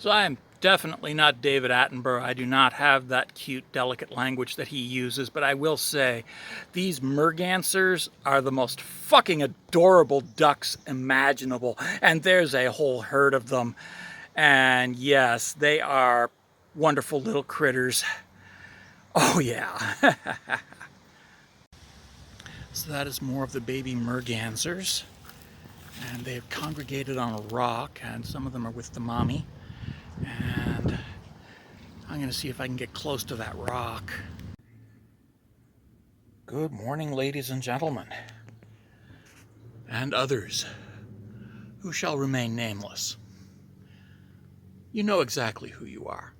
So I am definitely not David Attenborough. I do not have that cute, delicate language that he uses, but I will say these mergansers are the most fucking adorable ducks imaginable, and there's a whole herd of them. And yes, they are wonderful little critters. Oh yeah. So that is more of the baby mergansers, and they've congregated on a rock, and some of them are with the mommy. And I'm going to see if I can get close to that rock. Good morning, ladies and gentlemen, and others who shall remain nameless. You know exactly who you are.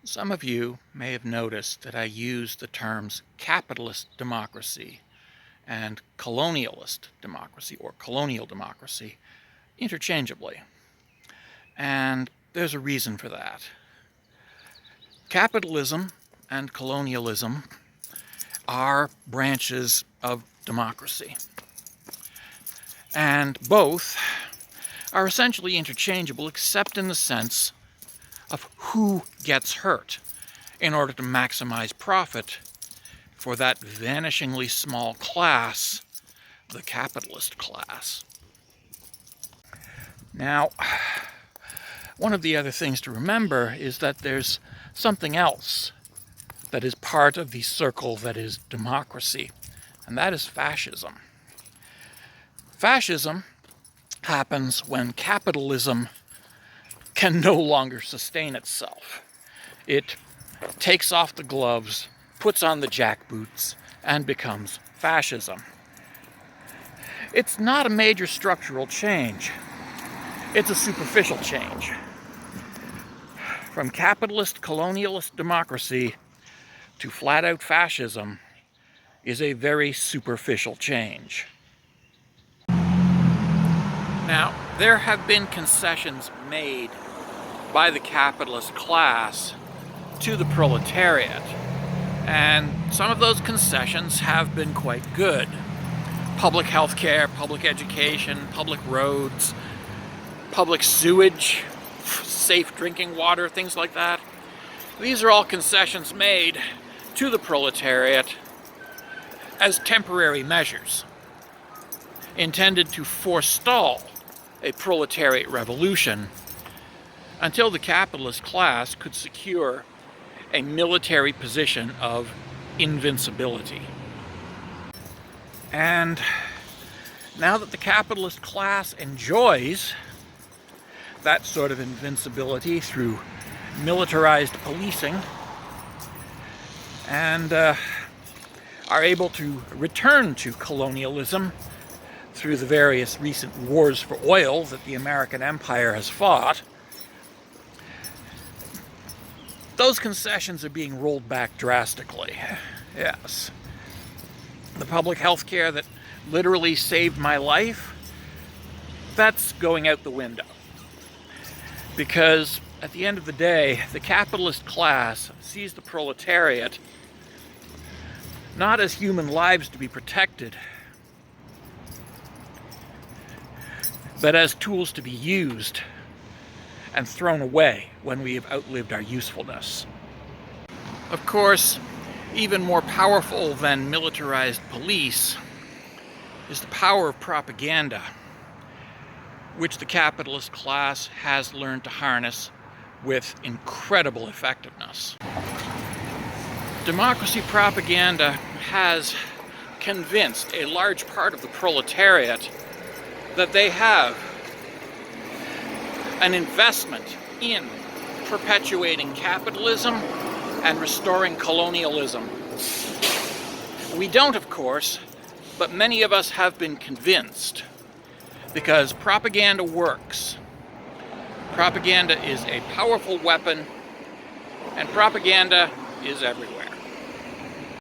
Some of you may have noticed that I use the terms capitalist democracy and colonialist democracy or colonial democracy interchangeably. And there's a reason for that. Capitalism and colonialism are branches of democracy. And both are essentially interchangeable, except in the sense of who gets hurt in order to maximize profit for that vanishingly small class, the capitalist class. Now, one of the other things to remember is that there's something else that is part of the circle that is democracy, and that is fascism. Fascism happens when capitalism can no longer sustain itself. It takes off the gloves, puts on the jackboots, and becomes fascism. It's not a major structural change. It's a superficial change. From capitalist colonialist democracy to flat-out fascism is a very superficial change. Now, there have been concessions made by the capitalist class to the proletariat, and some of those concessions have been quite good. Public health care, public education, public roads, public sewage, safe drinking water, things like that. These are all concessions made to the proletariat as temporary measures intended to forestall a proletariat revolution until the capitalist class could secure a military position of invincibility. And now that the capitalist class enjoys that sort of invincibility through militarized policing and are able to return to colonialism through the various recent wars for oil that the American empire has fought, those concessions are being rolled back drastically. Yes. The public health care that literally saved my life, that's going out the window. Because at the end of the day, the capitalist class sees the proletariat not as human lives to be protected, but as tools to be used and thrown away when we have outlived our usefulness. Of course, even more powerful than militarized police is the power of propaganda, which the capitalist class has learned to harness with incredible effectiveness. Democracy propaganda has convinced a large part of the proletariat that they have an investment in perpetuating capitalism and restoring colonialism. We don't, of course, but many of us have been convinced, because propaganda works. Propaganda is a powerful weapon, and propaganda is everywhere.